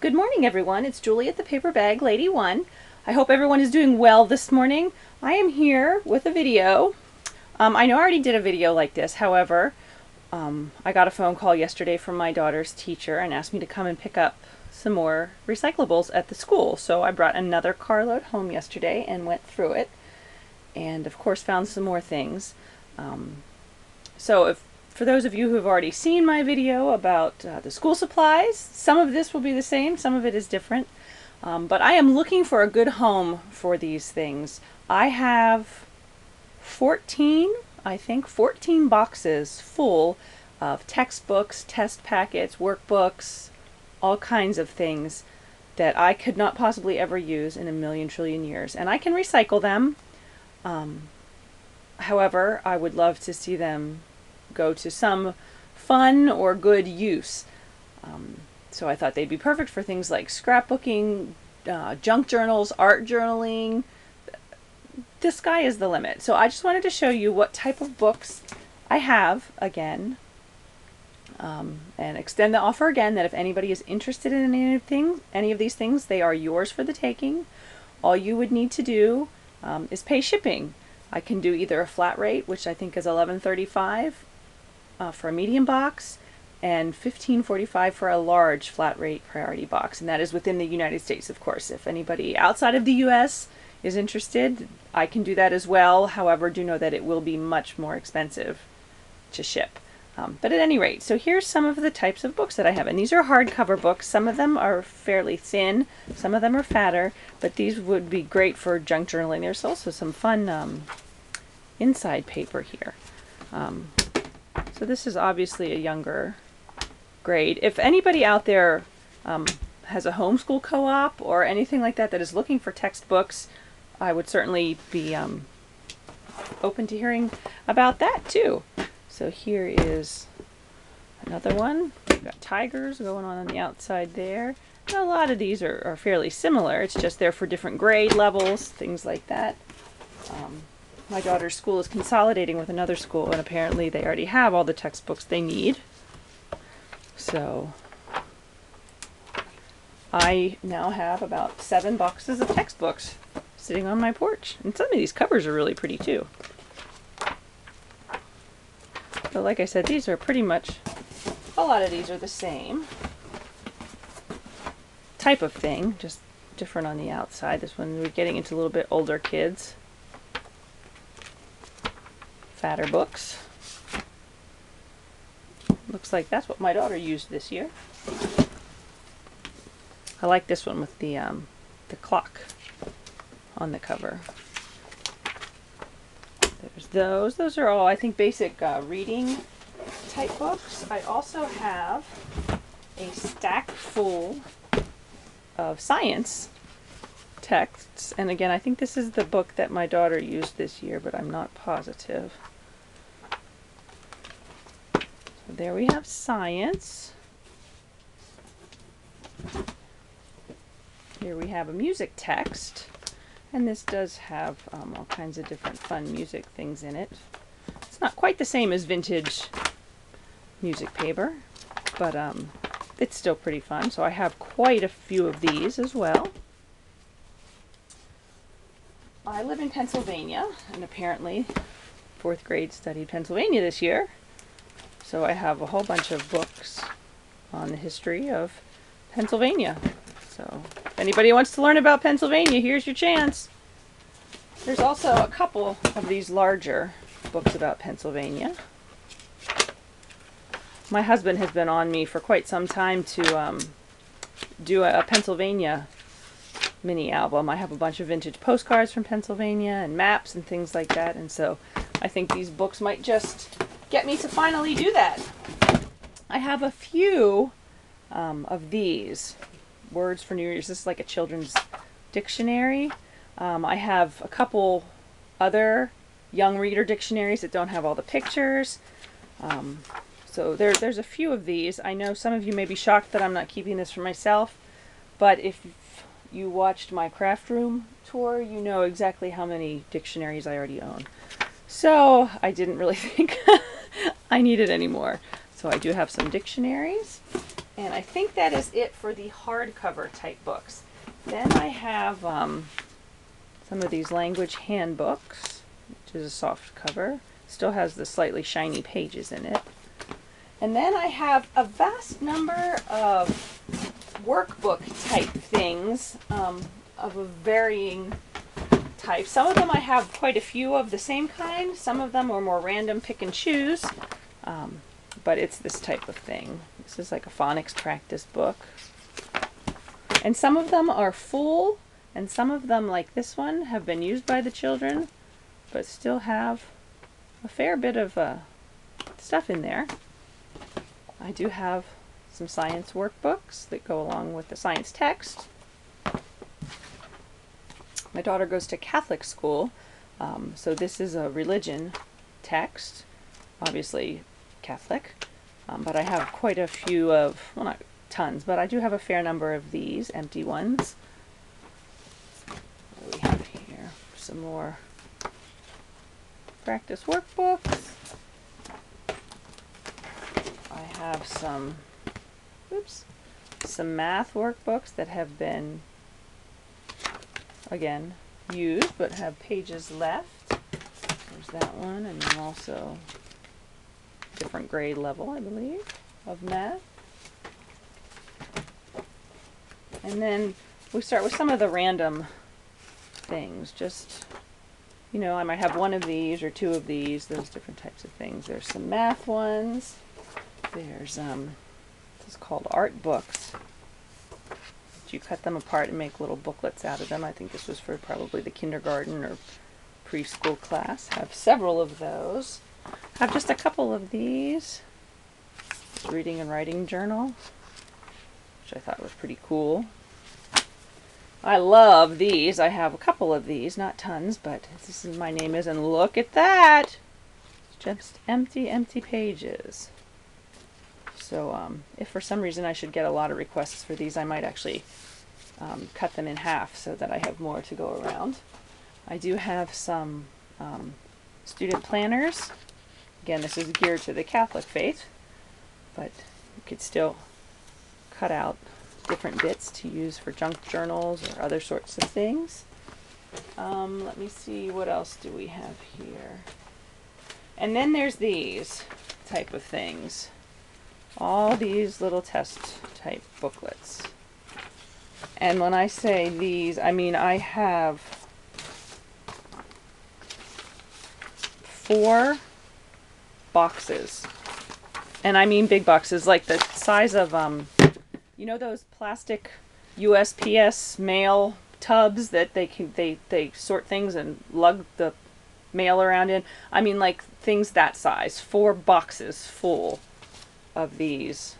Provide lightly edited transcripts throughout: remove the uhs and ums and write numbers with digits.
Good morning, everyone. It's Julie at the Paper Bag Lady One. I hope everyone is doing well this morning. I am here with a video. I know I already did a video like this. However, I got a phone call yesterday from my daughter's teacher and asked me to come and pick up some more recyclables at the school. So I brought another carload home yesterday and went through it, and of course found some more things. For those of you who have already seen my video about the school supplies, some of this will be the same, some of it is different. But I am looking for a good home for these things. I have 14 boxes full of textbooks, test packets, workbooks, all kinds of things that I could not possibly ever use in a million trillion years. And I can recycle them. However, I would love to see them go to some fun or good use. So I thought they'd be perfect for things like scrapbooking, junk journals, art journaling. The sky is the limit. So I just wanted to show you what type of books I have again, and extend the offer again that if anybody is interested in any of these things, they are yours for the taking. All you would need to do is pay shipping. I can do either a flat rate, which I think is $11.35 for a medium box, and $15.45 for a large flat rate priority box, and that is within the United States, of course. If anybody outside of the US is interested, I can do that as well. However, do know that it will be much more expensive to ship. But at any rate, so here's some of the types of books that I have, and these are hardcover books. Some of them are fairly thin, some of them are fatter, but these would be great for junk journaling. There's also some fun inside paper here. So this is obviously a younger grade. If anybody out there has a homeschool co-op or anything like that that is looking for textbooks, I would certainly be open to hearing about that too. So here is another one. We've got tigers going on the outside there. And a lot of these are fairly similar. It's just they're for different grade levels, things like that. My daughter's school is consolidating with another school, and apparently they already have all the textbooks they need. So I now have about 7 boxes of textbooks sitting on my porch. And some of these covers are really pretty too. But like I said, these are pretty much, a lot of these are the same type of thing, just different on the outside. This one, we're getting into a little bit older kids. Fatter books. Looks like that's what my daughter used this year. I like this one with the clock on the cover. There's those. Those are all, I think, basic reading type books. I also have a stack full of science texts. And again, I think this is the book that my daughter used this year, but I'm not positive. So there we have science. Here we have a music text. And this does have all kinds of different fun music things in it. It's not quite the same as vintage music paper, but it's still pretty fun. So I have quite a few of these as well. I live in Pennsylvania, and apparently 4th grade studied Pennsylvania this year. So I have a whole bunch of books on the history of Pennsylvania. So if anybody wants to learn about Pennsylvania, here's your chance. There's also a couple of these larger books about Pennsylvania. My husband has been on me for quite some time to do a Pennsylvania mini album. I have a bunch of vintage postcards from Pennsylvania and maps and things like that, and so I think these books might just get me to finally do that. I have a few of these. Words for New Year's. This is like a children's dictionary. I have a couple other young reader dictionaries that don't have all the pictures. So there's a few of these. I know some of you may be shocked that I'm not keeping this for myself, but if you watched my craft room tour, you know exactly how many dictionaries I already own. So I didn't really think I needed any more. So I do have some dictionaries. And I think that is it for the hardcover type books. Then I have some of these language handbooks, which is a soft cover. Still has the slightly shiny pages in it. And then I have a vast number of workbook type things of a varying type. Some of them I have quite a few of the same kind. Some of them are more random pick and choose. But it's this type of thing. This is like a phonics practice book. And some of them are full, and some of them, like this one, have been used by the children, but still have a fair bit of stuff in there. I do have some science workbooks that go along with the science text. My daughter goes to Catholic school, so this is a religion text, obviously Catholic, but I have quite a few of, well, not tons, but I do have a fair number of these empty ones. What do we have here? Some more practice workbooks. I have some math workbooks that have been, again, used but have pages left. There's that one, and then also different grade level, I believe, of math. And then we start with some of the random things. Just, you know, I might have one of these or two of these, those different types of things. There's some math ones. There's, this is called art books. You cut them apart and make little booklets out of them. I think this was for probably the kindergarten or preschool class. Have several of those. Have just a couple of these. Reading and writing journal, which I thought was pretty cool. I love these. I have a couple of these, not tons, but this is my name is, and look at that! Just empty pages. So if for some reason I should get a lot of requests for these, I might actually cut them in half so that I have more to go around. I do have some student planners. Again, this is geared to the Catholic faith, but you could still cut out different bits to use for junk journals or other sorts of things. Let me see, what else do we have here? And then there's these type of things. All these little test type booklets. And when I say these, I mean I have 4 boxes. And I mean big boxes, like the size of, you know those plastic USPS mail tubs that they sort things and lug the mail around in? I mean like things that size. 4 boxes full of these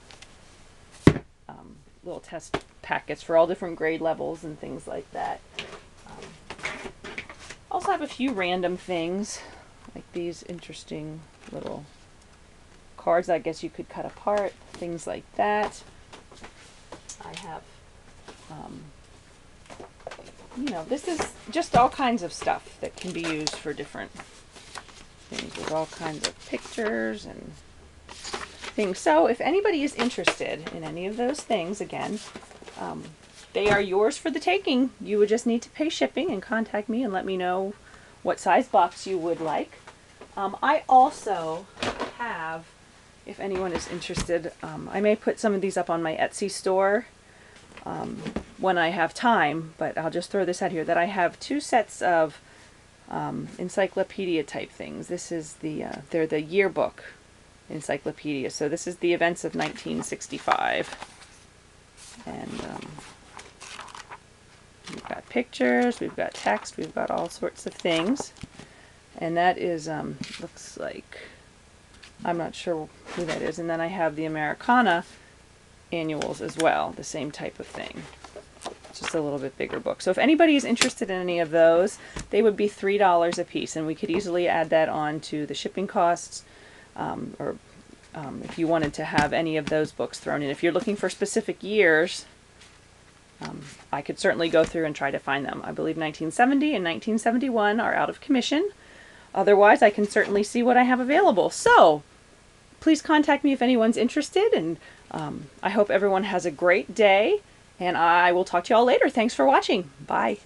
little test packets for all different grade levels and things like that. Also have a few random things, like these interesting little cards I guess you could cut apart, things like that. I have, you know, this is just all kinds of stuff that can be used for different things with all kinds of pictures and things. So if anybody is interested in any of those things, again, they are yours for the taking. You would just need to pay shipping and contact me and let me know what size box you would like. I also have, if anyone is interested, I may put some of these up on my Etsy store when I have time, but I'll just throw this out here, that I have 2 sets of encyclopedia type things. This is the, they're the yearbook encyclopedia. So this is the events of 1965. And we've got pictures, we've got text, we've got all sorts of things. And that is, looks like, I'm not sure who that is. And then I have the Americana annuals as well, the same type of thing. Just a little bit bigger book. So if anybody is interested in any of those, they would be $3 a piece, and we could easily add that on to the shipping costs, or if you wanted to have any of those books thrown in. If you're looking for specific years, I could certainly go through and try to find them. I believe 1970 and 1971 are out of commission. Otherwise, I can certainly see what I have available. So please contact me if anyone's interested, and I hope everyone has a great day, and I will talk to y'all later. Thanks for watching. Bye.